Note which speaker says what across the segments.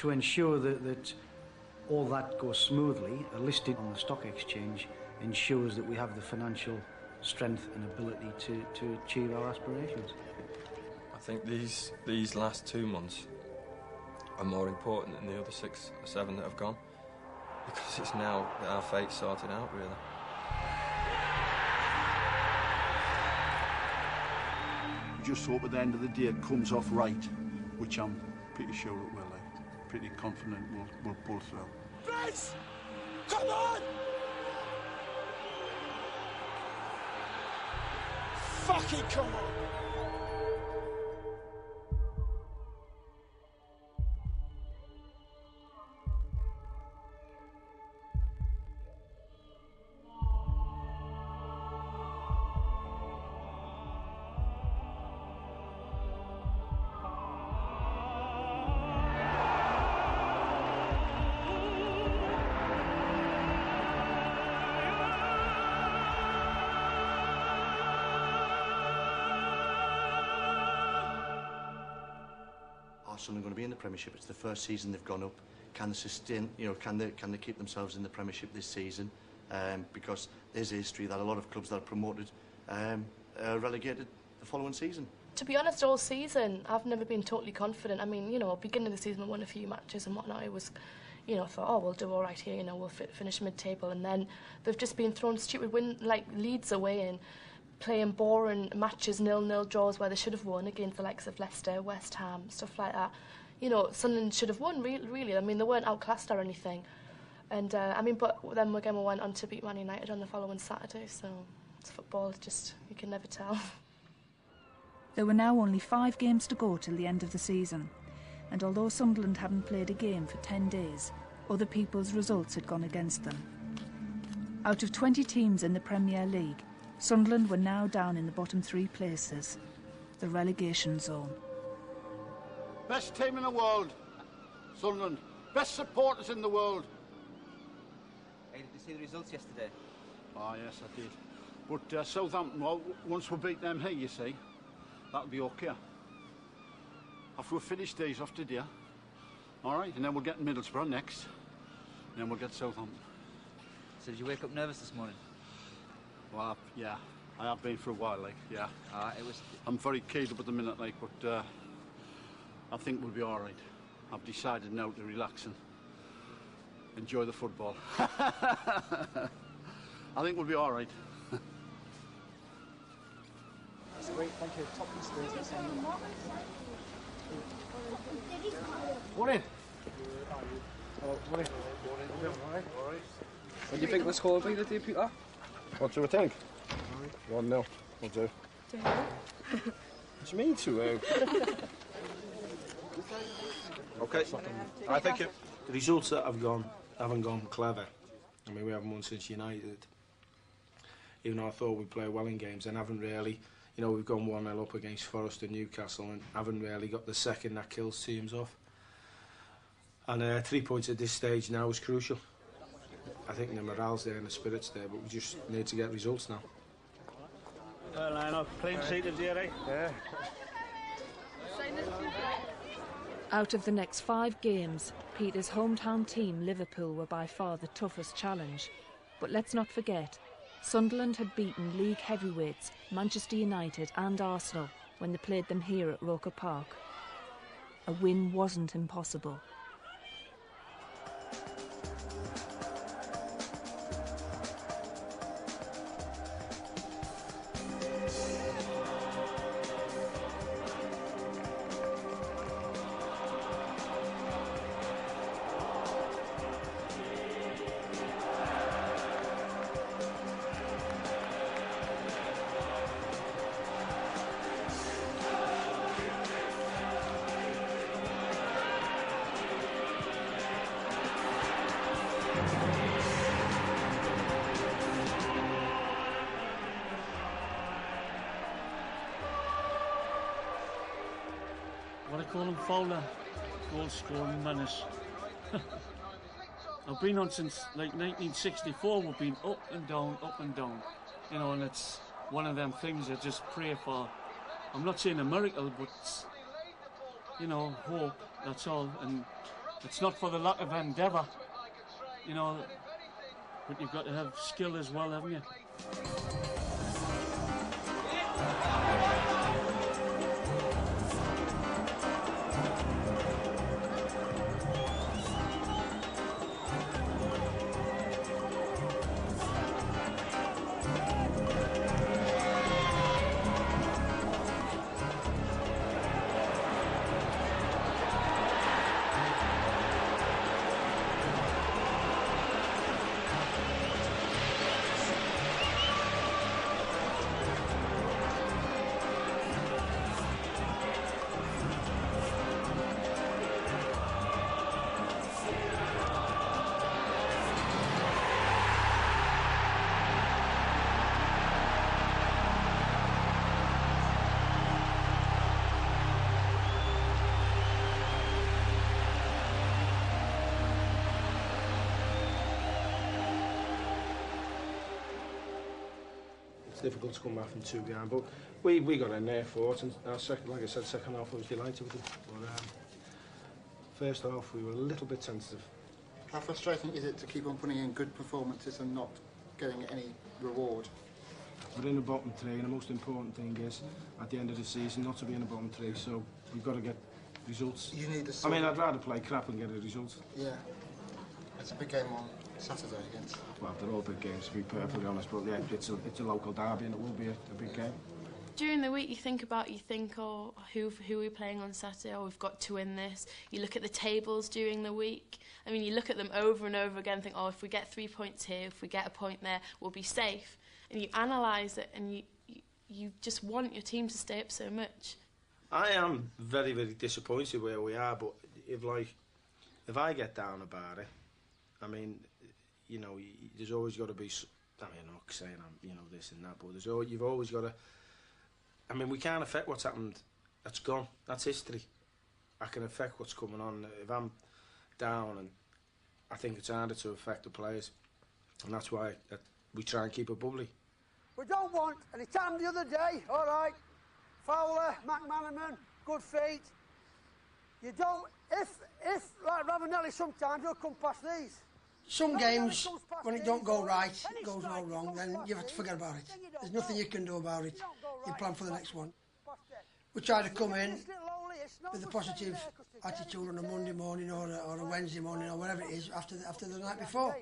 Speaker 1: to ensure that all that goes smoothly, a listing on the stock exchange ensures that we have the financial strength and ability to achieve our aspirations.
Speaker 2: I think these last 2 months are more important than the other 6 or 7 that have gone, because it's now our fate sorted out, really.
Speaker 3: We just hope at the end of the day it comes off right, which I'm pretty sure it will. Pretty confident we'll pull through.
Speaker 4: Chris! Come on! Fucking come on!
Speaker 5: Sunderland going to be in the Premiership. It's the first season they've gone up. Can they sustain? You know, can they keep themselves in the Premiership this season? Because there's a history that a lot of clubs that are promoted relegated the following season.
Speaker 6: To be honest, all season I've never been totally confident. I mean, you know, beginning of the season we won a few matches and whatnot. It was, you know, I thought, oh, we'll do all right here. You know, we'll finish mid-table, and then they've just been thrown stupid like Leeds away and playing boring matches, 0-0 draws where they should have won against the likes of Leicester, West Ham, stuff like that. You know, Sunderland should have won, really. I mean, they weren't outclassed or anything. And, I mean, but then again we went on to beat Man United on the following Saturday, so it's football, just, you can never tell.
Speaker 7: There were now only 5 games to go till the end of the season, and although Sunderland hadn't played a game for 10 days, other people's results had gone against them. Out of 20 teams in the Premier League, Sunderland were now down in the bottom 3 places, the relegation zone.
Speaker 3: Best team in the world, Sunderland. Best supporters in the world.
Speaker 8: Hey, did you see the results yesterday?
Speaker 3: Oh, yes, I did. But Southampton, well, once we beat them here, you see, that'll be okay. After we finish these off today, all right, and then we'll get Middlesbrough next, and then we'll get Southampton.
Speaker 8: So did you wake up nervous this morning?
Speaker 3: Well, yeah, I have been for a while, like, yeah. I'm very keyed up at the minute, like, but I think we'll be all right. I've decided now to relax and enjoy the football. I think we'll be all right.
Speaker 9: That's great, thank you. Top of the stairs.
Speaker 10: Morning.
Speaker 9: Morning.
Speaker 10: What do you think the score will be, do you, Peter?
Speaker 11: What do we think? 1-0. We'll do. What do you mean 2-0?
Speaker 12: Okay. I think the results that haven't gone clever. I mean, we haven't won since United. Even though I thought we'd play well in games, and haven't really. You know, we've gone 1-0 up against Forest and Newcastle, and haven't really got the second that kills teams off. And 3 points at this stage now is crucial. I think the morale's there and the spirit's there, but we just need to get results now.
Speaker 13: Well, I know, clean sheet of here, eh? Yeah.
Speaker 7: Out of the next 5 games, Peter's hometown team Liverpool were by far the toughest challenge. But let's not forget, Sunderland had beaten league heavyweights Manchester United and Arsenal when they played them here at Roker Park. A win wasn't impossible.
Speaker 13: What I call him, Fowler, goal-scoring menace. I've been on since like 1964. We've been up and down, you know, and it's one of them things I just pray for. I'm not saying a miracle, but you know, hope. That's all. And It's not for the lack of endeavour, you know, but you've got to have skill as well, haven't you?
Speaker 12: Difficult to come back from 2 behind, but we got in there for it, and our second, like I said, second half I was delighted with it. But first half we were a little bit sensitive.
Speaker 14: How frustrating is it to keep on putting in good performances and not getting any reward?
Speaker 12: We're in the bottom 3, and the most important thing is at the end of the season not to be in the bottom 3. So we've got to get results.
Speaker 14: You need
Speaker 12: I mean, I'd rather play crap and get a result.
Speaker 14: Yeah, it's a big game on Saturday against.
Speaker 12: Well, they're all big games, to be perfectly honest, but yeah, it's a local derby and it will be a big game.
Speaker 6: During the week you think, oh, who are we playing on Saturday? Oh, we've got to win this. You look at the tables during the week. I mean, you look at them over and over again and think, oh, if we get 3 points here, if we get a point there, we'll be safe. And you analyse it and you just want your team to stay up so much. I
Speaker 12: am very, very disappointed where we are, but if I get down about it, I mean, you know, there's always got to be. I mean, I'm not saying I'm, you know, this and that, but you've always got to. I mean, we can't affect what's happened. That's gone. That's history. I can affect what's coming on. If I'm down, and I think it's harder to affect the players, and that's why we try and keep it bubbly.
Speaker 15: We don't want any time the other day. All right, Fowler, McManaman, good feet. You don't. If like Ravanelli, sometimes he'll come past these.
Speaker 16: Some games, when it don't go right, it goes all wrong, then you have to forget about it. There's nothing you can do about it. You plan for the next one. We try to come in with a positive attitude on a Monday morning or a Wednesday morning or whatever it is after the night before.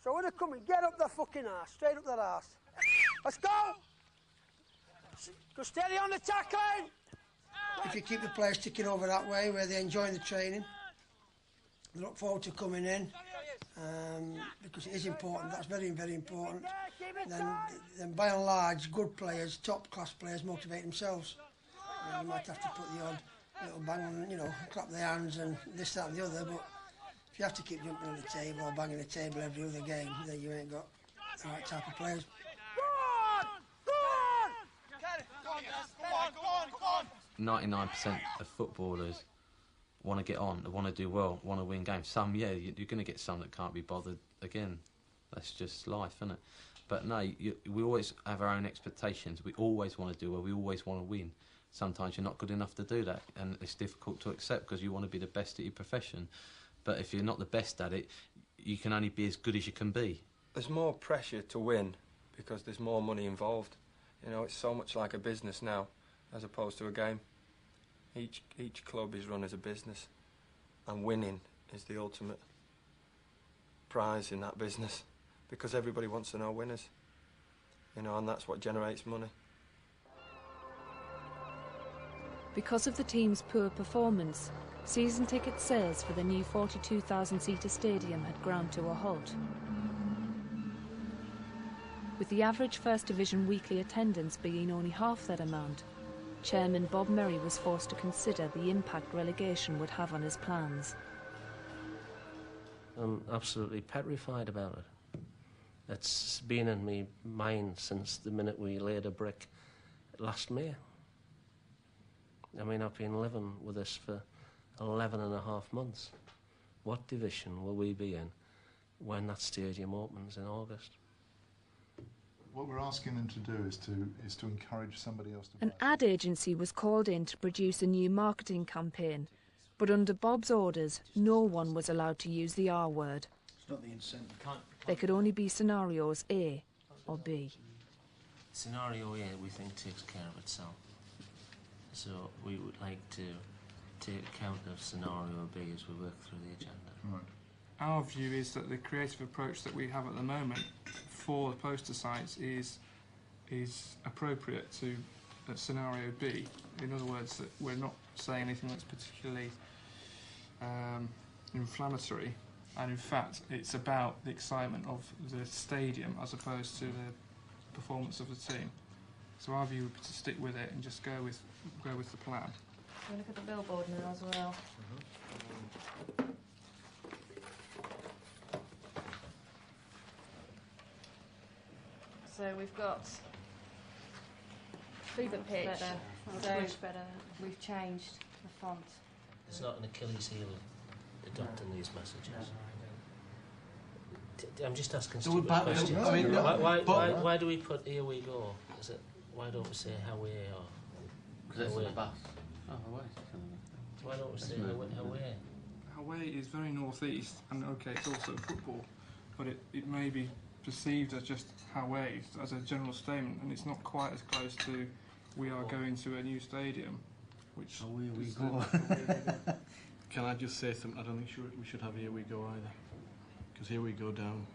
Speaker 15: So when they come in, get up their fucking arse, straight up their arse. Let's go! Go steady on the tackling!
Speaker 16: If you keep the players ticking over that way, where they're enjoying the training, they look forward to coming in. Because it is important, that's very, very important. Then by and large, good players, top-class players motivate themselves. You might have to put the odd little bang on, you know, clap their hands and this, that and the other, but if you have to keep jumping on the table or banging the table every other game, then you ain't got the right type of players.
Speaker 15: Go on!
Speaker 17: 99% of footballers want to get on, they want to do well, want to win games. Some, yeah, you're going to get some that can't be bothered again. That's just life, isn't it? But no, we always have our own expectations. We always want to do well, we always want to win. Sometimes you're not good enough to do that, and it's difficult to accept because you want to be the best at your profession. But if you're not the best at it, you can only be as good as you can be.
Speaker 2: There's more pressure to win because there's more money involved. You know, it's so much like a business now as opposed to a game. Each club is run as a business, and winning is the ultimate prize in that business because everybody wants to know winners, you know, and that's what generates money.
Speaker 7: Because of the team's poor performance, season ticket sales for the new 42,000-seater stadium had ground to a halt. With the average First Division weekly attendance being only half that amount, Chairman Bob Murray was forced to consider the impact relegation would have on his plans.
Speaker 18: I'm absolutely petrified about it. It's been in my mind since the minute we laid a brick last May. I mean, I've been living with this for 11 and a half months. What division will we be in when that stadium opens in August?
Speaker 19: What we're asking them to do is to encourage somebody else to
Speaker 7: An ad agency was called in to produce a new marketing campaign, But under Bob's orders, no one was allowed to use the R word.
Speaker 1: It's not the incentive.
Speaker 7: There could only be scenarios A or B.
Speaker 18: Scenario A, we think, takes care of itself. So we would like to take account of scenario B as we work through the agenda.
Speaker 20: Right. Our view is that the creative approach that we have at the moment for the poster sites is appropriate to scenario B. In other words, that we're not saying anything that's particularly inflammatory, and in fact it's about the excitement of the stadium as opposed to the performance of the team. So our view would be to stick with it and just go with the plan.
Speaker 6: We look at the billboard now as well. So we've got through the pitch.
Speaker 21: Better. That's
Speaker 6: So
Speaker 21: much better. We've changed the font.
Speaker 18: It's not an Achilles heel adopting these messages. I'm just asking
Speaker 12: So we're
Speaker 18: stupid
Speaker 12: back-
Speaker 18: questions.
Speaker 12: I mean,
Speaker 18: why do we put here we go? Is it, why don't we say how we are?
Speaker 5: Because it's
Speaker 18: How
Speaker 5: on
Speaker 18: we-
Speaker 5: the bus. Oh, away.
Speaker 18: Why don't we say how we?
Speaker 20: Away is very northeast, and okay, it's also football, but it may be perceived as just away as a general statement, and it's not quite as close to we are going to a new stadium, which
Speaker 1: away we
Speaker 20: is
Speaker 1: go.
Speaker 12: Can I just say something? I don't think we should have here we go either. Because here we go down.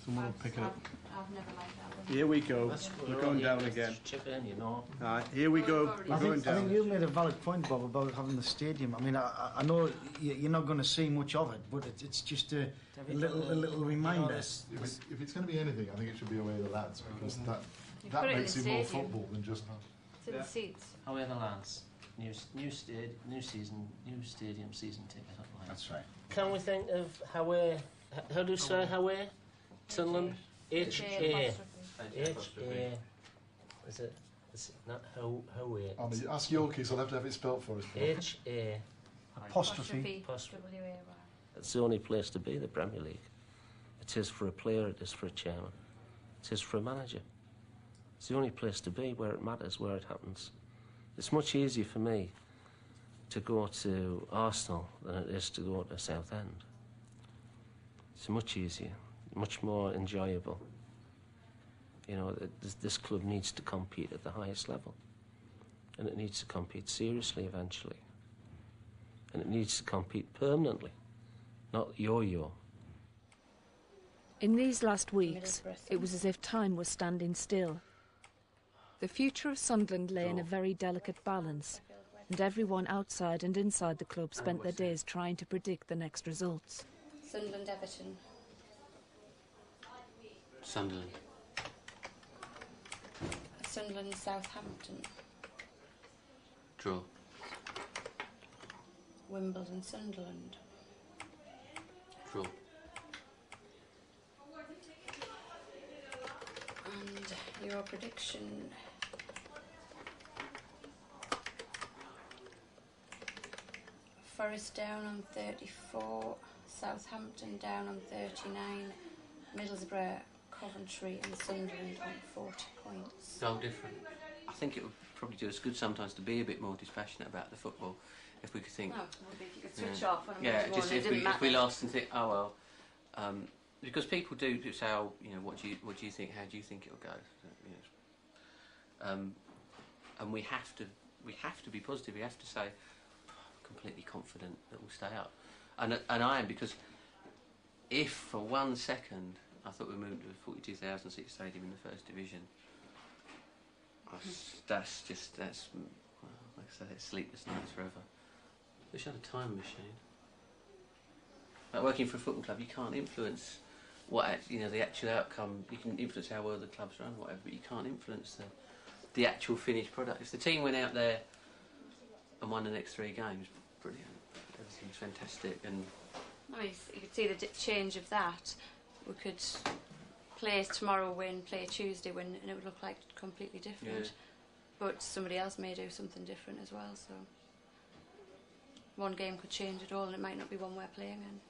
Speaker 12: Someone will pick it up.
Speaker 21: I've never liked that one.
Speaker 12: Here we go. We're going down again.
Speaker 18: Chip in, you know.
Speaker 12: Right, here we go. We're going
Speaker 1: I think
Speaker 12: down.
Speaker 1: you made a valid point, Bob, about having the stadium. I mean, I know you're not going to see much of it, but it's just a little reminder.
Speaker 19: If it's going to be anything, I think it should be away the lads, because
Speaker 21: You
Speaker 19: that
Speaker 21: put it in
Speaker 19: makes
Speaker 21: the
Speaker 19: it more
Speaker 21: stadium.
Speaker 19: football than just
Speaker 21: It's in the seats.
Speaker 18: However, lads, new season, new stadium season ticket.
Speaker 1: That's right.
Speaker 18: Can we think of how we? How do you say how we? Sunderland. H-A. H-A. Is it not how we?
Speaker 19: Ask Yorkies, I'll have to have it spelt for us.
Speaker 18: H-A.
Speaker 1: Apostrophe.
Speaker 21: W-A-Y.
Speaker 18: It's the only place to be, the Premier League. It is for a player, it is for a chairman. It is for a manager. It's the only place to be where it matters, where it happens. It's much easier for me to go to Arsenal than it is to go to Southend. It's much easier, much more enjoyable. You know, this club needs to compete at the highest level. And it needs to compete seriously eventually. And it needs to compete permanently, not yo-yo.
Speaker 7: In these last weeks, it was as if time was standing still. The future of Sunderland lay in a very delicate balance, and everyone outside and inside the club spent their days trying to predict the next results.
Speaker 21: Sunderland Everton.
Speaker 5: Sunderland.
Speaker 21: Sunderland Southampton.
Speaker 5: Draw.
Speaker 21: Wimbledon Sunderland.
Speaker 5: Draw.
Speaker 21: And your prediction? Forest down on 34, Southampton down on 39, Middlesbrough, Coventry and Sunderland on 40 points.
Speaker 5: So different. I think it would probably do us good sometimes to be a bit more dispassionate about the football, if we could think.
Speaker 21: Oh, maybe if you could switch off when
Speaker 5: yeah,
Speaker 21: I'm
Speaker 5: just
Speaker 21: it
Speaker 5: if we lost and think, oh well, because people do say, oh, you know, what do you think? How do you think it'll go? You know, and we have to be positive. We have to say, I'm completely confident that we'll stay up, and I am, because if for 1 second I thought we moved to a 42,000 seat stadium in the First Division, that's well, like I said, it's sleepless nights forever. We should have a time machine. Like working for a football club, you can't influence the actual outcome. You can influence how well the clubs run, whatever, but you can't influence the actual finished product. If the team went out there and won the next 3 games, brilliant. Everything's fantastic, and
Speaker 21: I mean, you could see the change of that. We could play tomorrow win, play Tuesday win, and it would look like completely different.
Speaker 5: Yeah.
Speaker 21: But somebody else may do something different as well, so one game could change it all, and it might not be one we're playing in.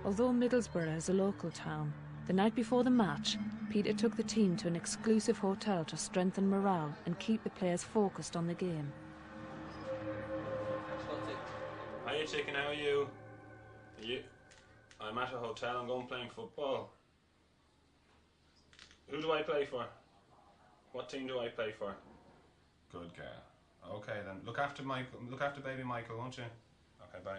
Speaker 7: Although Middlesbrough is a local town, the night before the match, Peter took the team to an exclusive hotel to strengthen morale and keep the players focused on the game.
Speaker 12: Hiya chicken, how are you? I'm at a hotel, I'm going playing football. Who do I play for? What team do I play for? Good girl. Okay then, look after baby Michael, won't you? Okay, bye.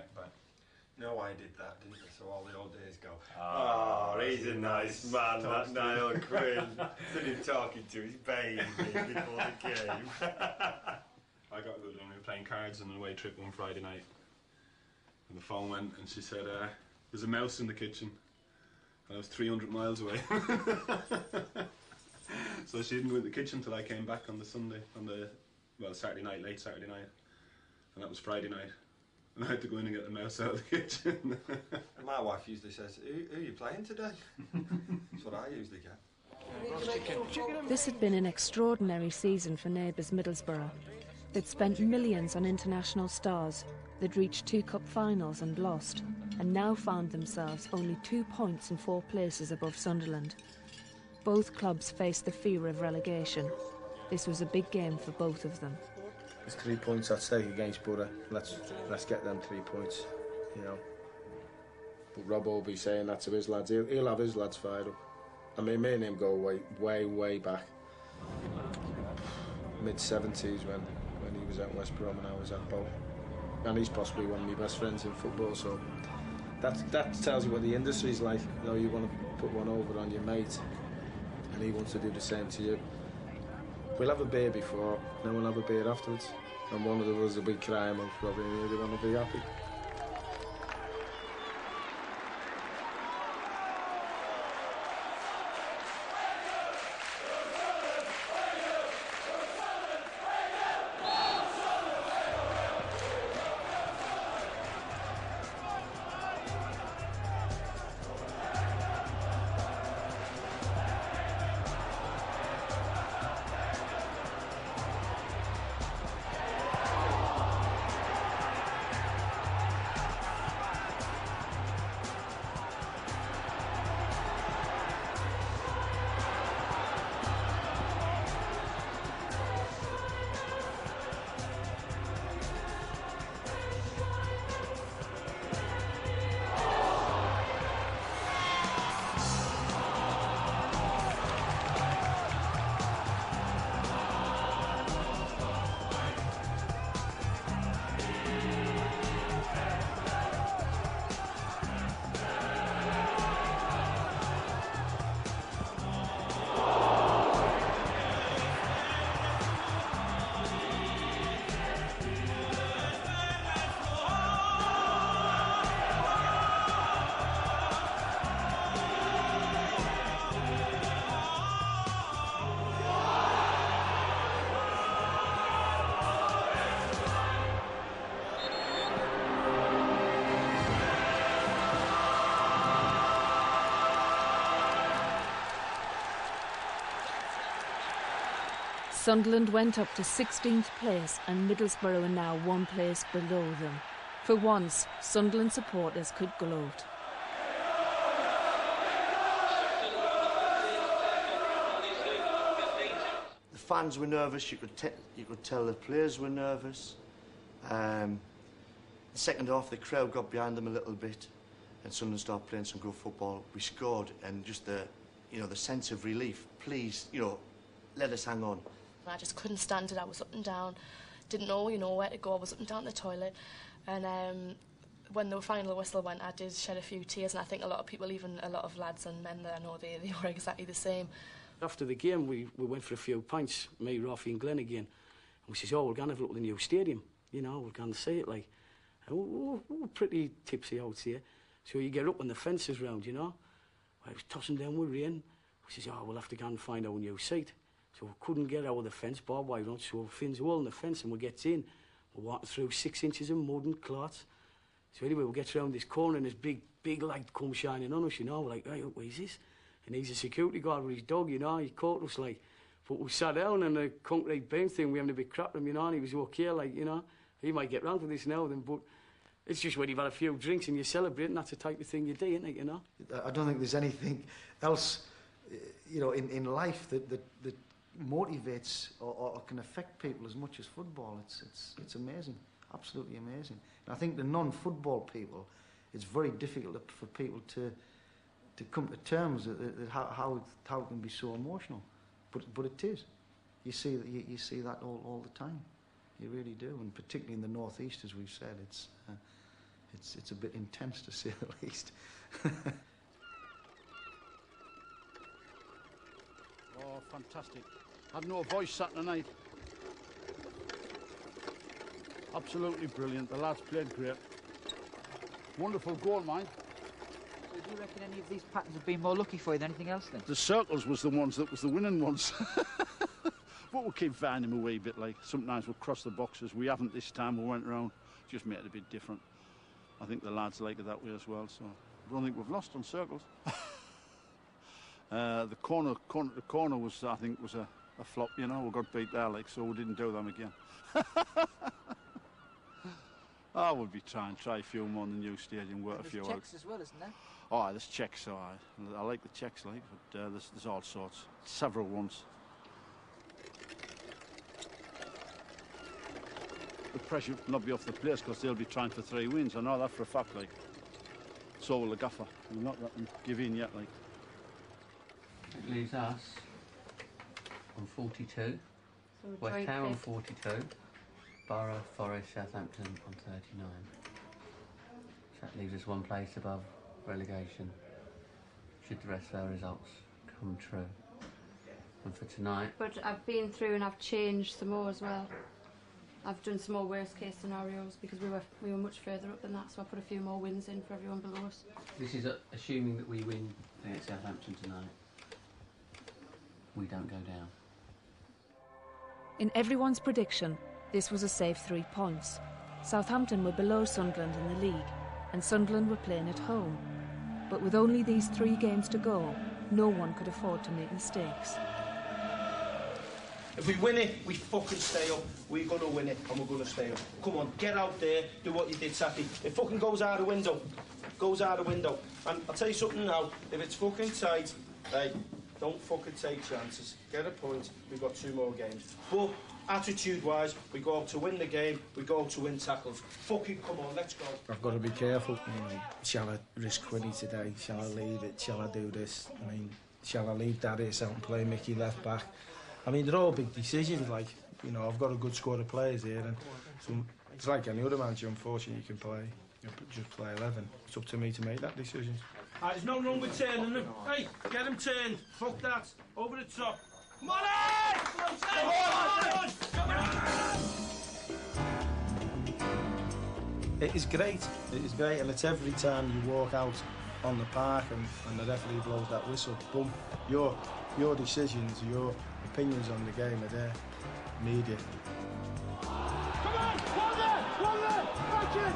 Speaker 2: No, I did that, didn't you? So all the old days go.
Speaker 12: Oh,
Speaker 2: He's a nice man, that Niall Quinn. Stood him talking to his baby before the game.
Speaker 12: I got a good one. We were playing cards on an away trip one Friday night. And the phone went and she said, there's a mouse in the kitchen. And I was 300 miles away. So she didn't go in the kitchen till I came back on the Sunday, Saturday night, late Saturday night. And that was Friday night. And I had to go in and get the mouse out of the kitchen.
Speaker 2: And my wife usually says, who are you playing today? That's what I usually get.
Speaker 7: This had been an extraordinary season for neighbours Middlesbrough. They'd spent millions on international stars, they'd reached 2 cup finals and lost, and now found themselves only 2 points and 4 places above Sunderland. Both clubs faced the fear of relegation. This was a big game for both of them.
Speaker 12: There's 3 points at stake against Borough. Let's get them 3 points, you know. But Rob will be saying that to his lads. He'll have his lads fired up. I mean, me and him go way back. Mid-70s when he was at West Brom and I was at Bow. And he's possibly one of my best friends in football, so that tells you what the industry's like. You know, you want to put one over on your mate and he wants to do the same to you. We'll have a beer before, then we'll have a beer afterwards. And one of the us will be crying and probably really want to be happy.
Speaker 7: Sunderland went up to 16th place and Middlesbrough are now 1 place below them. For once, Sunderland supporters could gloat.
Speaker 5: The fans were nervous, you could tell the players were nervous. The second half, the crowd got behind them a little bit and Sunderland started playing some good football. We scored and just the sense of relief. Please, let us hang on.
Speaker 6: I just couldn't stand it. I was up and down, didn't know, where to go. I was up and down the toilet, and when the final whistle went, I did shed a few tears, and I think a lot of people, even a lot of lads and men that I know, they were exactly the same.
Speaker 1: After the game, we went for a few pints, me, Rafi and Glenn again, and we says, oh, we're going to have a look at the new stadium, we're going to see it, like. And we're pretty tipsy out here, so you get up when the fence is round, I was tossing down with rain. We says, oh, we'll have to go and find our new seat. So we couldn't get out of the fence, barbed wire, so Finn's hole in the fence and we get in. We're walking through 6 inches of mud and clots. So anyway, we get round this corner and this big light comes shining on us, We're like, hey, what is this? And he's a security guard with his dog, he caught us, like. But we sat down and the concrete beam thing, we having a big crap at him, and he was okay, like, He might get round to this now then, but it's just when you've had a few drinks and you celebrate, and that's the type of thing you do, isn't it,
Speaker 4: I don't think there's anything else, you know, in life that motivates or can affect people as much as football. It's amazing, absolutely amazing. And I think the non-football people, it's very difficult for people to come to terms with how it can be so emotional, but it is. You see that all the time. You really do, and particularly in the northeast, as we've said, it's a bit intense to say the least.
Speaker 3: Oh, fantastic! Had no voice Saturday night. Absolutely brilliant. The lads played great. Wonderful goal, mind.
Speaker 8: So do you reckon any of these patterns have been more lucky for you than anything else then?
Speaker 3: The circles was the ones that was the winning ones. But we keep finding them a wee bit, like sometimes we'll cross the boxes. We haven't this time. We went round, just made it a bit different. I think the lads like it that way as well. So I don't think we've lost on circles. The corner to corner was, I think, was a flop. You know, we got beat there, like, so we didn't do them again. I would be try a few more in the new stadium. Work a few out.
Speaker 8: There's checks as well, isn't there?
Speaker 3: Oh, there's checks. So I like the checks, like, but there's all sorts, several ones. The pressure will not be off the players because they'll be trying for 3 wins. I know that for a fact, like. So will the gaffer. We'll not let them give in yet, like.
Speaker 22: It leaves us on 42,
Speaker 21: So
Speaker 22: West
Speaker 21: joint
Speaker 22: Ham on
Speaker 21: fifth.
Speaker 22: 42, Borough, Forest, Southampton on 39. So that leaves us one place above relegation, should the rest of our results come true. And for tonight...
Speaker 21: But I've been through and I've changed some more as well. I've done some more worst case scenarios because we were much further up than that, so I put a few more wins in for everyone below us.
Speaker 22: This is assuming that we win against Southampton tonight. We don't go down.
Speaker 7: In everyone's prediction, this was a safe 3 points. Southampton were below Sunderland in the league, and Sunderland were playing at home. But with only these 3 games to go, no one could afford to make mistakes.
Speaker 12: If we win it, we fucking stay up. We're going to win it, and we're going to stay up. Come on, get out there, do what you did Saturday. It fucking goes out the window. Goes out the window. And I'll tell you something now, if it's fucking tight, hey, don't fucking take chances. Get a point, we've got 2 more games. But attitude-wise, we go out to win the game, we go out to win tackles. Fucking come on, let's go. I've got to be careful. Shall I risk Quinny today? Shall I leave it? Shall I do this? I mean, shall I leave Darius out and play Mickey left back? I mean, they're all big decisions, like, you know, I've got a good squad of players here, and it's like any other manager, unfortunately, you can play, just play 11. It's up to me to make that decision. There's no wrong with turning them. Hey, get him turned. Fuck that. Over the top. Come on, It is great. It is great, and it's every time you walk out on the park and the referee blows that whistle, boom, your decisions, your opinions on the game are there. Media.
Speaker 15: Come on! One there! Back in!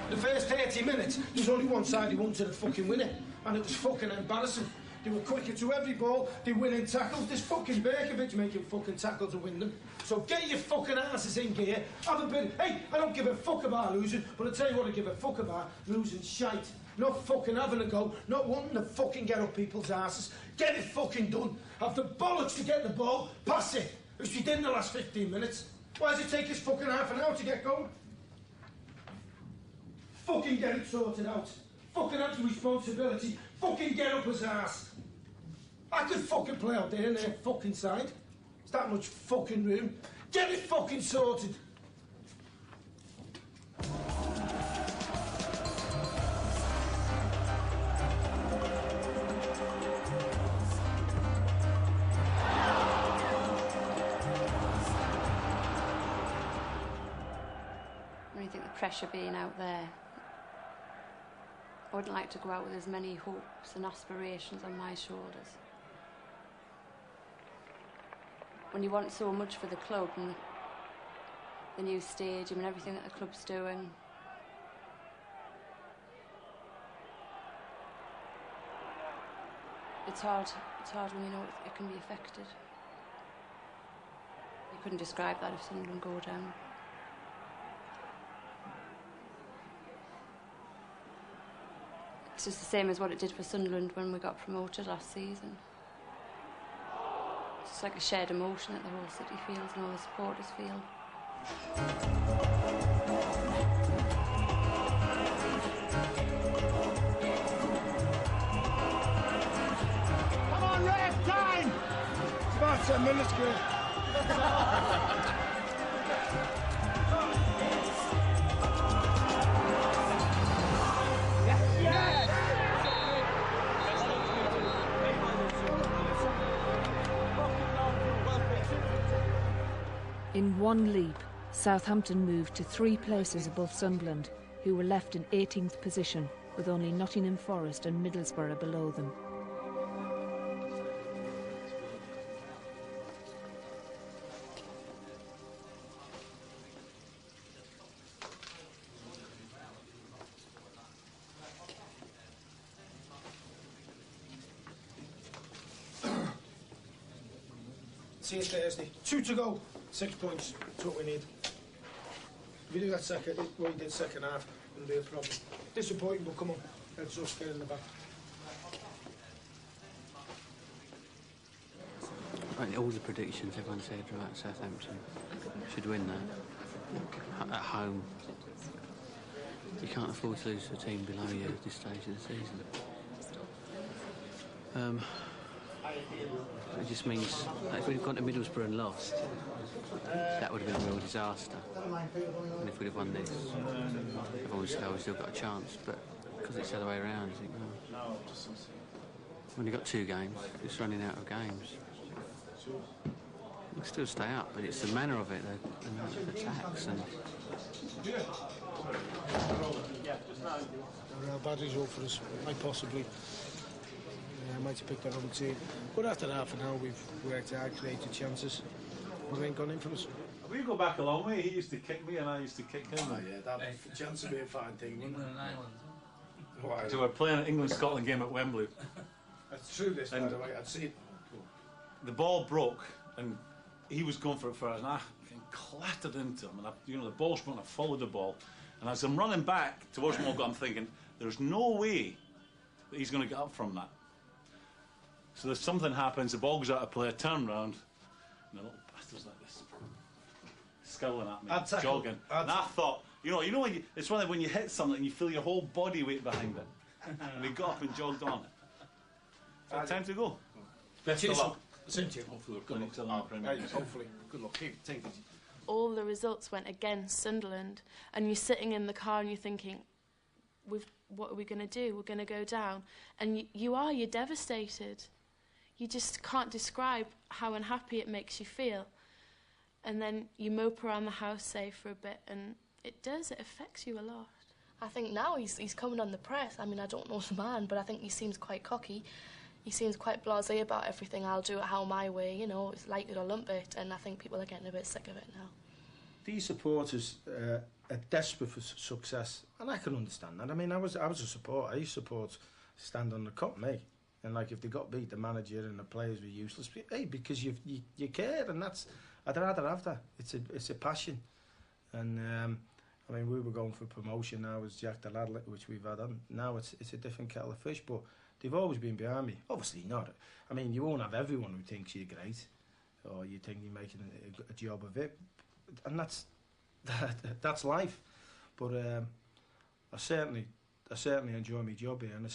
Speaker 12: The first 30 minutes, there's only one side who wanted to fucking win it, and it was fucking embarrassing. They were quicker to every ball, they winning tackles. There's fucking Berkovic making fucking tackles to win them. So get your fucking asses in gear, have a bit. Hey, I don't give a fuck about losing, but I tell you what I give a fuck about, losing shite. Not fucking having a go, not wanting to fucking get up people's asses. Get it fucking done. Have the bollocks to get the ball, pass it, as you did in the last 15 minutes. Why does it take us fucking half an hour to get going? Fucking get it sorted out. Fucking have the responsibility. Fucking get up his ass. I could fucking play out there in their fucking side. There's that much fucking room. Get it fucking sorted.
Speaker 21: I really think the pressure being out there I wouldn't like to go out with as many hopes and aspirations on my shoulders. When you want so much for the club and the new stadium and everything that the club's doing, it's hard when you know it can be affected. You couldn't describe that if Sunderland go down. It's just the same as what it did for Sunderland when we got promoted last season. It's just like a shared emotion that the whole city feels and all the supporters feel.
Speaker 11: Come on, ref, time! It's about 10 minutes, good.
Speaker 7: In one leap, Southampton moved to 3 places above Sunderland, who were left in 18th position, with only Nottingham Forest and Middlesbrough below them.
Speaker 12: See you Thursday. 2 to go. 6 points. That's what we need. If we do that second, what we did second half, it'll be a problem. Disappointing, but come on. Let's just get in the back.
Speaker 22: Right, all the predictions everyone said about Southampton should win that. At home. You can't afford to lose to a team below you at this stage of the season. It just means that if we'd gone to Middlesbrough and lost, that would have been a real disaster. And if we'd have won this, everyone would we've still got a chance. But because it's the other way around, you think, oh, when you've got 2 games, it's running out of games. We'll still stay up, but it's the manner of it, the attacks. And
Speaker 12: a bad result for us, quite possibly. Might have picked our own team. But after half an hour, we've worked hard, created chances. We ain't gone in for us.
Speaker 9: We go back a long way. He used to kick me and I used to kick him.
Speaker 12: Oh, yeah, that chance would be a fine thing, wouldn't it?
Speaker 9: England and Ireland. So we're playing an England-Scotland game at Wembley.
Speaker 12: That's true, this, by the way. I'd see it.
Speaker 9: The ball broke and he was going for it first and I clattered into him. And the ball's going to follow the ball. And as I'm running back towards my goal, I'm thinking, there's no way that he's going to get up from that. So there's something happens, the ball goes out of play, I turn round, and the little bastard's like this, scowling at me, jogging. And I thought, you know when it's one of when you hit something and you feel your whole body weight behind it. And he got up and jogged on. So time to go.
Speaker 12: Best of luck.
Speaker 9: Same to you. Hopefully we're good luck to the
Speaker 12: hopefully. Good luck. Take it.
Speaker 6: All the results went against Sunderland, and you're sitting in the car and you're thinking, what are we going to do? We're going to go down. And you're devastated. You just can't describe how unhappy it makes you feel. And then you mope around the house, say, for a bit, and it affects you a lot. I think now he's coming on the press. I mean, I don't know the man, but I think he seems quite cocky. He seems quite blasé about everything. I'll do it how my way, it's like it or lump it, and I think people are getting a bit sick of it now.
Speaker 12: These supporters are desperate for success, and I can understand that. I mean, I was a supporter. I used to support Stand on the Cup, mate. And if they got beat, the manager and the players were useless. Hey, because you care, and I'd rather have that. It's a passion, and I mean we were going for promotion now as Jack the Lad, which we've had on. Now it's a different kettle of fish, but they've always been behind me. Obviously not. I mean you won't have everyone who thinks you're great, or you think you're making a job of it, and that's life. But I certainly enjoy my job here, and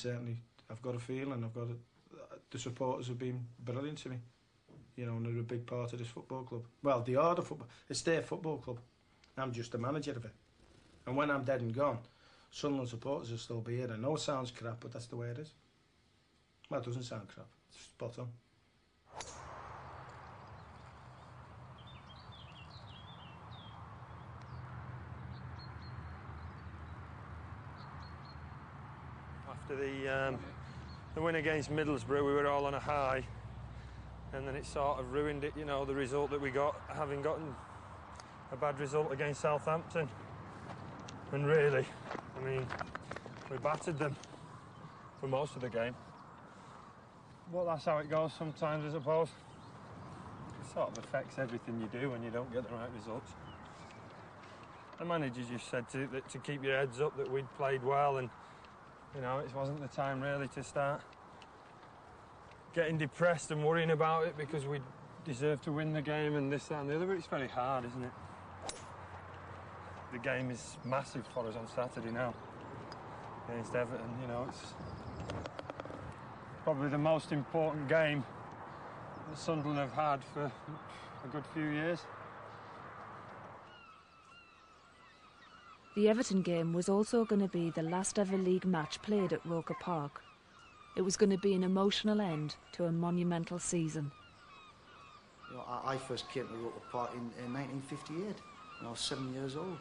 Speaker 12: I've got a feeling, the supporters have been brilliant to me, and they're a big part of this football club. Well, they are it's their football club. I'm just the manager of it. And when I'm dead and gone, Sunderland supporters will still be here. I know it sounds crap, but that's the way it is. Well, it doesn't sound crap. It's spot on.
Speaker 2: after the win against Middlesbrough, we were all on a high, and then it sort of ruined it, you know, the result that we got, having gotten a bad result against Southampton. And really, I mean, we battered them for most of the game. But that's how it goes sometimes, I suppose. It sort of affects everything you do when you don't get the right results. The manager just said to keep your heads up, that we'd played well, and, you know, it wasn't the time really to start getting depressed and worrying about it because we deserved to win the game and this, that and the other, but it's very hard, isn't it? The game is massive for us on Saturday now against Everton, you know, it's probably the most important game that Sunderland have had for a good few years.
Speaker 7: The Everton game was also going to be the last ever league match played at Roker Park. It was going to be an emotional end to a monumental season.
Speaker 4: You know, I first came to Roker Park in 1958 when I was 7 years old.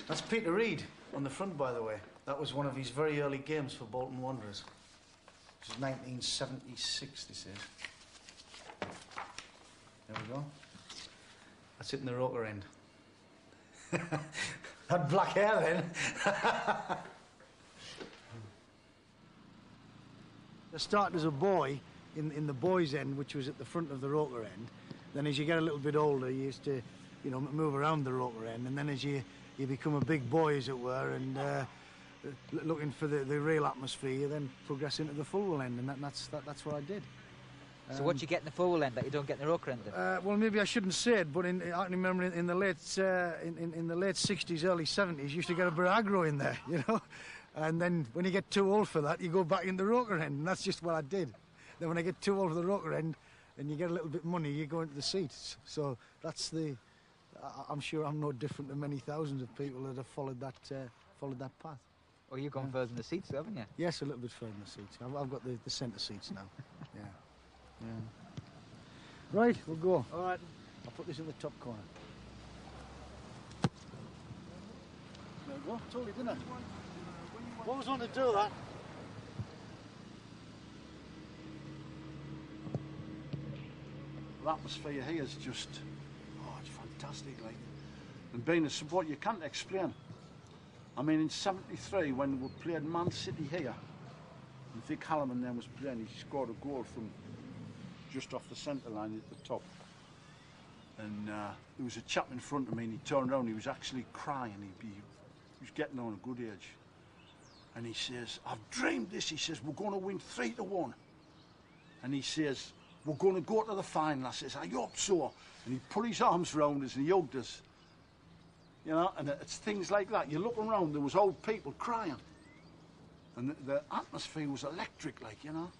Speaker 4: That's Peter Reid on the front, by the way. That was one of his very early games for Bolton Wanderers. This is 1976, this is. There we go. That's it in the Roker end. Had black hair then. I started as a boy in the boys' end, which was at the front of the Roker end. Then as you get a little bit older, you used to, you know, move around the Roker end. And then as you become a big boy, as it were, and looking for the real atmosphere, you then progress into the Fulwell end, and that's what I did.
Speaker 8: So what do you get in the Fulwell end that you don't get in the Roker end?
Speaker 4: Well, maybe I shouldn't say it, but I can remember in the late 60s, early 70s, you used to get a bit of aggro in there, you know. And then when you get too old for that, you go back in the Roker end, and that's just what I did. Then when I get too old for the Roker end, and you get a little bit of money, you go into the seats. So that's the. I'm sure I'm no different to many thousands of people that have followed that path.
Speaker 8: Oh, you've gone further in the seats, haven't you?
Speaker 4: Yes, a little bit further in the seats. I've got the centre seats now. Yeah. Right, we'll go. All right. I'll put this in the top corner. There we go. Told you, didn't I? What was on to do that? The atmosphere here is just, it's fantastic, like. And being a support, you can't explain. I mean, in '73, when we played Man City here, and Vic Halloran then was playing, he scored a goal from just off the centre line at the top. And there was a chap in front of me, and he turned around, he was actually crying. He was getting on a good age. And he says, I've dreamed this. He says, we're going to win 3-1. And he says, we're going to go to the final. I says, I hope so. And he put his arms around us and he hugged us. You know, and it's things like that. You look around, there was old people crying. And the atmosphere was electric, like, you know.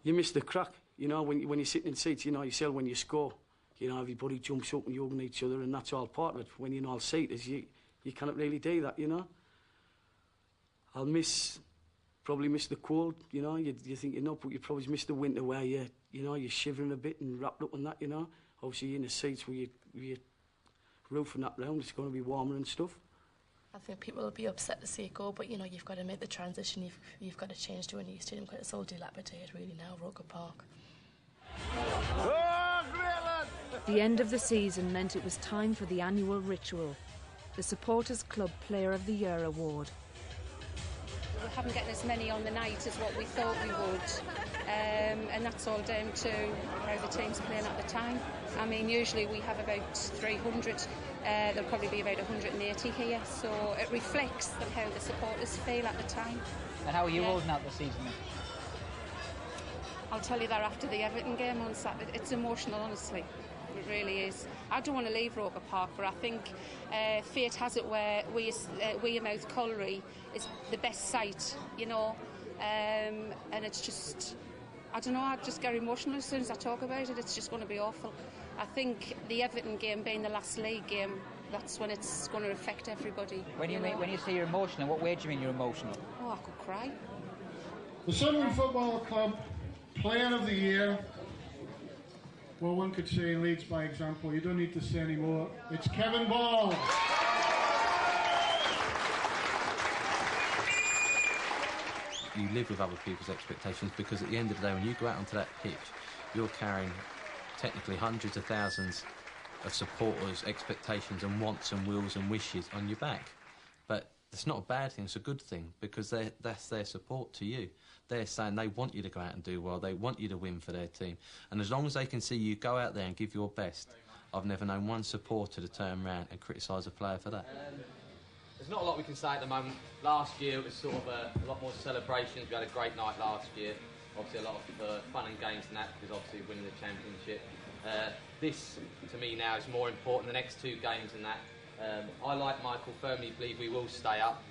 Speaker 1: You miss the crack, you know, when you're sitting in seats, you know, you sell when you score. You know, everybody jumps up and you're hugging each other, and that's all part of it. When you're in all seaters, you cannot really do that, you know. I'll probably miss the cold, you know. You think you know, but you probably miss the winter where you're shivering a bit and wrapped up in that, you know. Obviously, in the seats where you're roofing that round, it's going to be warmer and stuff.
Speaker 6: I think people will be upset to see it go, but you know, you've got to make the transition. You've got to change to a new stadium because it's all dilapidated really now, Roker Park.
Speaker 7: The end of the season meant it was time for the annual ritual, the Supporters Club Player of the Year award.
Speaker 10: We haven't gotten as many on the night as what we thought we would, and that's all down to how the team's playing at the time. I mean, usually we have about 300, there'll probably be about 180 here, so it reflects how the supporters feel at the time.
Speaker 8: And how are you holding out the season?
Speaker 10: I'll tell you that after the Everton game on Saturday. It's emotional, honestly. It really is. I don't want to leave Roker Park, but I think fate has it where Wearmouth Colliery is the best site, you know, and it's just, I don't know, I just get emotional as soon as I talk about it. It's just going to be awful. I think the Everton game being the last league game, that's when it's going to affect everybody.
Speaker 8: When you say you're emotional, what way do you mean you're emotional?
Speaker 10: Oh, I could cry.
Speaker 13: The Sunderland Football Club Player of the Year Well, one could say in Leeds by example. You don't need to say any more. It's Kevin Ball.
Speaker 17: You live with other people's expectations, because at the end of the day, when you go out onto that pitch, you're carrying technically hundreds of thousands of supporters' expectations and wants and wills and wishes on your back. But it's not a bad thing, it's a good thing, because that's their support to you. They're saying they want you to go out and do well, they want you to win for their team. And as long as they can see you go out there and give your best, I've never known one supporter to turn around and criticise a player for that.
Speaker 14: There's not a lot we can say at the moment. Last year it was sort of a lot more celebrations. We had a great night last year. Obviously a lot of fun and games and that, because obviously winning the championship. This, to me now, is more important, the next two games and that. I, like Michael, firmly believe we will stay up.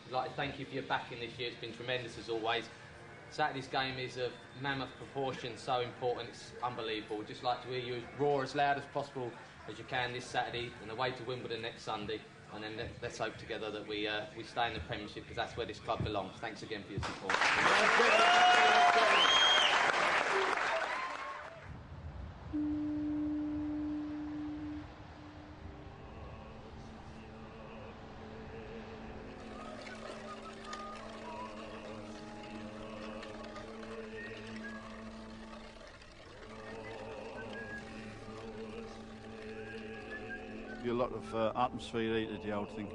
Speaker 14: I'd like to thank you for your backing this year. It's been tremendous as always. Saturday's game is of mammoth proportions, so important, it's unbelievable. We'd just like to hear you roar as loud as possible as you can this Saturday, and away to Wimbledon next Sunday. And then let's hope together that we stay in the Premiership, because that's where this club belongs. Thanks again for your support.
Speaker 3: A lot of atmosphere here today, I would think.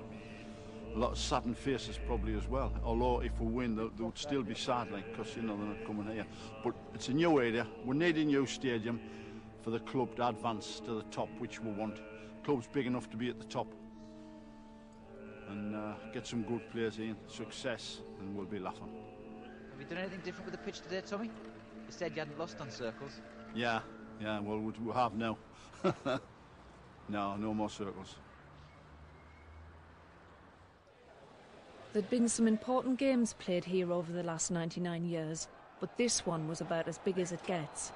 Speaker 3: A lot of saddened faces probably as well. Although if we win, they would still be sad, like, because, you know, they're not coming here. But it's a new area. We need a new stadium for the club to advance to the top, which we want. The club's big enough to be at the top. And get some good players in, success, and we'll be laughing.
Speaker 8: Have you done anything different with the pitch today, Tommy? You said you hadn't lost on circles.
Speaker 3: Yeah, well, we have now. No more circles.
Speaker 7: There'd been some important games played here over the last 99 years, but this one was about as big as it gets.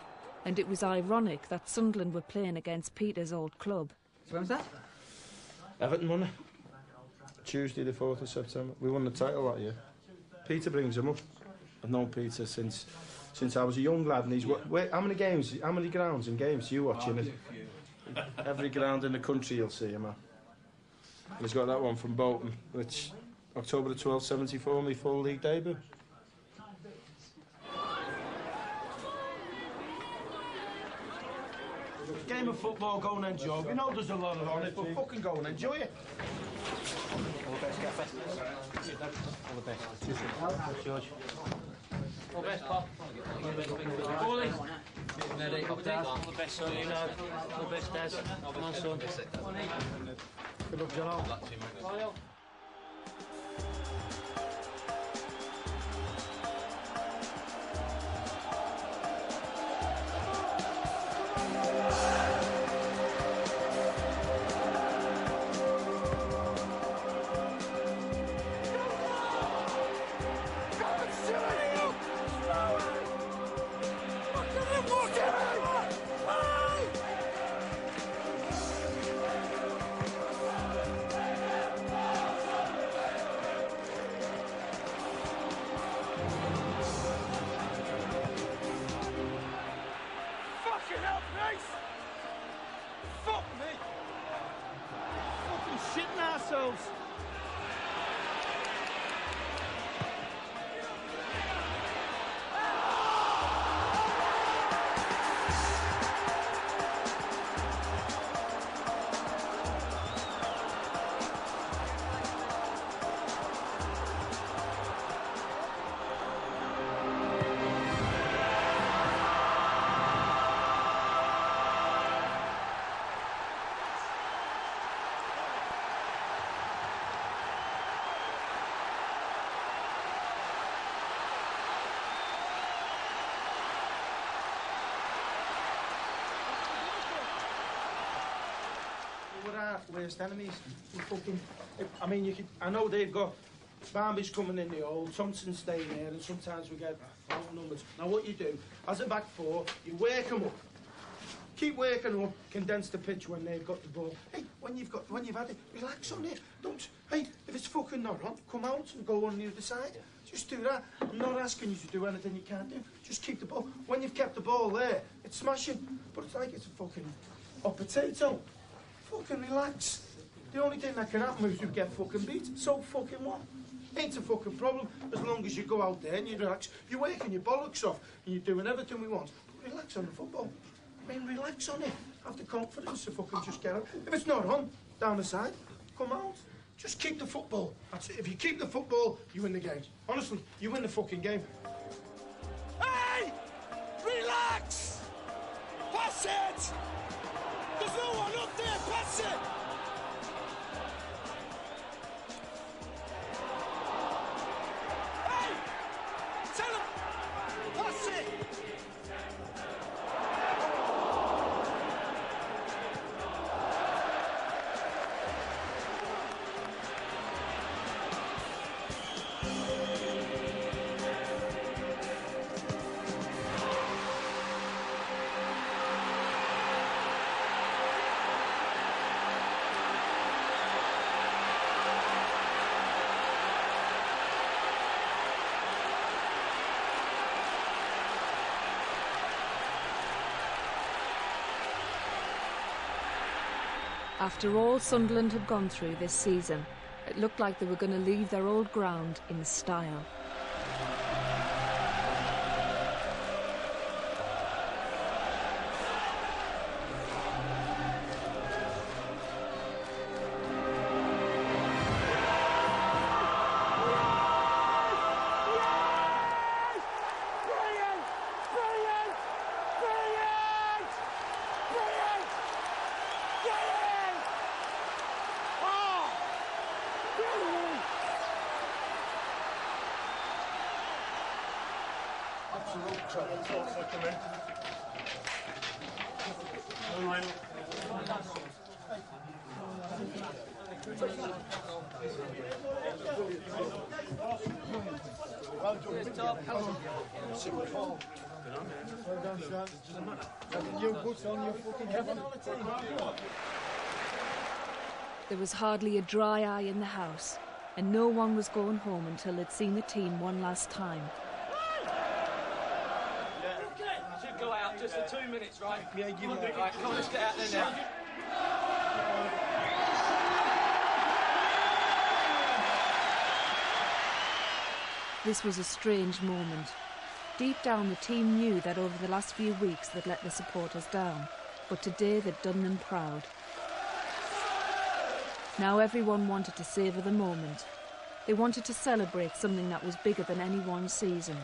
Speaker 7: And it was ironic that Sunderland were playing against Peter's old club.
Speaker 8: So when was that?
Speaker 12: Everton won it. Tuesday the 4th of September. We won the title that year. Peter brings him up. I've known Peter since I was a young lad, and he's... how many grounds and games do you watch in it? Every ground in the country you'll see him at. And he's got that one from Bolton, which October the 12th, 74, my full league debut. Game of football, go and enjoy. We know there's a lot on it, but fucking go and enjoy it.
Speaker 8: All the best, Gaffer. All the best. Cheers, George. All the best, Pop. All the best, Paulie. All the best, son. All the best, Daz. Come on, son.
Speaker 12: Good luck, John. Worst enemies. I mean, I know they've got Barmby's coming in the old, Thompson's staying there, and sometimes we get phone numbers. Now, what you do, as a back four, you work them up. Keep working up, condense the pitch when they've got the ball. Hey, when you've had it, relax on it. Don't, hey, if it's fucking not on, come out and go on the other side. Just do that. I'm not asking you to do anything you can't do. Just keep the ball. When you've kept the ball there, it's smashing. But it's like it's a fucking hot potato. Fucking relax. The only thing that can happen is you get fucking beat. So fucking what? Ain't a fucking problem as long as you go out there and you relax. You're working your bollocks off and you're doing everything we want. But relax on the football. I mean, relax on it. Have the confidence to fucking just get out. If it's not on, down the side, come out. Just keep the football. That's it. If you keep the football, you win the game. Honestly, you win the fucking game.
Speaker 16: Hey! Relax! Pass it! There's no one up there, pass it! Hey! Tell him! Pass it!
Speaker 7: After all Sunderland had gone through this season, it looked like they were going to leave their old ground in style. There was hardly a dry eye in the house, and no one was going home until they'd seen the team one last time.
Speaker 8: Should go out just for 2 minutes, right? Yeah, give it. Right, come on, let's get out there now.
Speaker 7: This was a strange moment. Deep down, the team knew that over the last few weeks they'd let the supporters down, but today they'd done them proud. Now everyone wanted to savour the moment. They wanted to celebrate something that was bigger than any one season.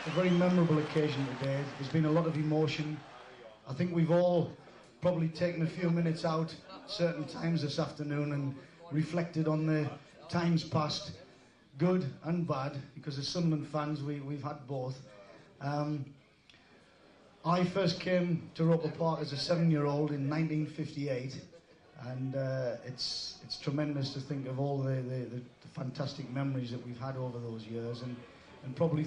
Speaker 4: A very memorable occasion today. There's been a lot of emotion. I think we've all probably taken a few minutes out certain times this afternoon and reflected on the times past, good and bad, because as Sunderland fans we've had both. I first came to Roper Park as a 7-year-old in 1958, and it's tremendous to think of all the fantastic memories that we've had over those years, and probably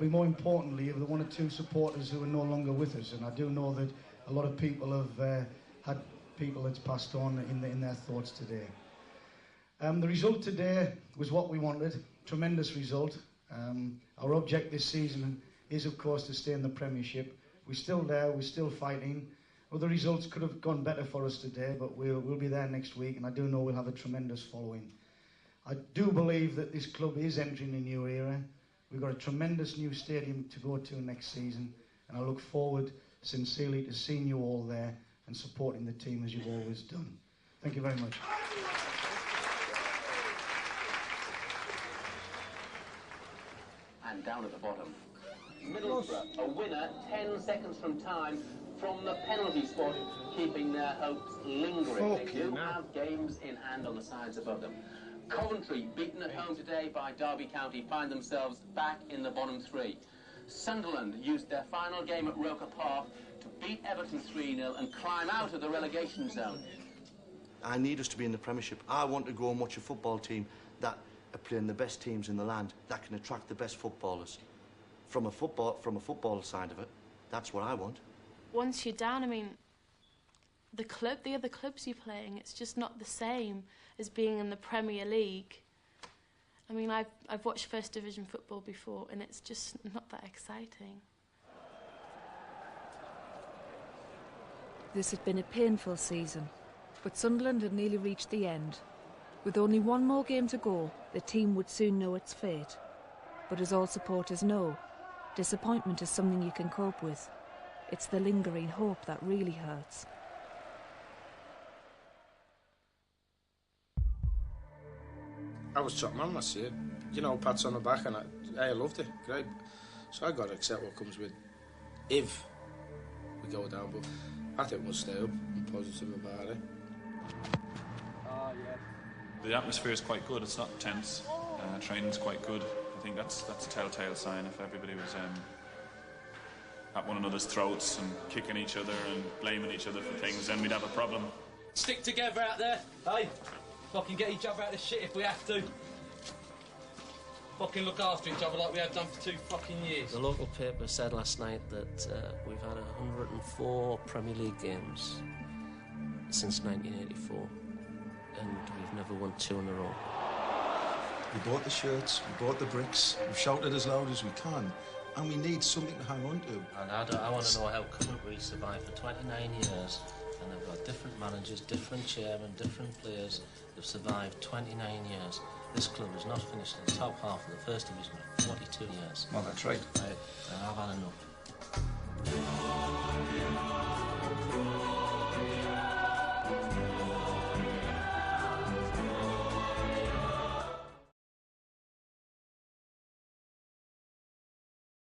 Speaker 4: more importantly of the one or two supporters who are no longer with us. And I do know that a lot of people have had people that's passed on in their thoughts today. The result today was what we wanted, tremendous result. Our object this season is of course to stay in the Premiership. We're still there, we're still fighting. Well, the results could have gone better for us today, but we'll be there next week, and I do know we'll have a tremendous following. I do believe that this club is entering a new era. We've got a tremendous new stadium to go to next season, and I look forward sincerely to seeing you all there and supporting the team as you've always done. Thank you very much.
Speaker 20: And down at the bottom, Middlesbrough, a winner 10 seconds from time
Speaker 19: from the penalty spot, keeping their hopes lingering. They do have games in hand on the sides above them. Coventry, beaten at home today by Derby County, find themselves back in the bottom three. Sunderland used their final game at Roker Park to beat Everton 3-0 and climb out of the relegation zone.
Speaker 5: I need us to be in the Premiership. I want to go and watch a football team that are playing the best teams in the land, that can attract the best footballers. From a football side of it, that's what I want.
Speaker 6: Once you're down, I mean, the other clubs you're playing, it's just not the same as being in the Premier League. I mean, I've watched First Division football before, and it's just not that exciting.
Speaker 7: This had been a painful season, but Sunderland had nearly reached the end. With only one more game to go, the team would soon know its fate. But as all supporters know, disappointment is something you can cope with. It's the lingering hope that really hurts.
Speaker 12: I was top man last year. You know, pats on the back, and I loved it. Great. So I got to accept what comes with if we go down. But I think we'll stay up and positive about it.
Speaker 9: The atmosphere is quite good. It's not tense. Training's quite good. I think that's a telltale sign. If everybody was at one another's throats and kicking each other and blaming each other for things, then we'd have a problem.
Speaker 8: Stick together out there, hey? Fucking get each other out of shit if we have to. Fucking look after each other like we have done for 2 fucking years.
Speaker 18: The local paper said last night that we've had 104 Premier League games since 1984, and we've never won 2 in a row.
Speaker 20: We bought the shirts, we bought the bricks, we've shouted as loud as we can, and we need something to hang on to.
Speaker 18: And I want to know how Coventry survived for 29 years, and they've got different managers, different chairmen, different players. They've survived 29 years. This club has not finished in the top half of the First Division for 42 years.
Speaker 20: Well, that's right.
Speaker 18: I've had enough.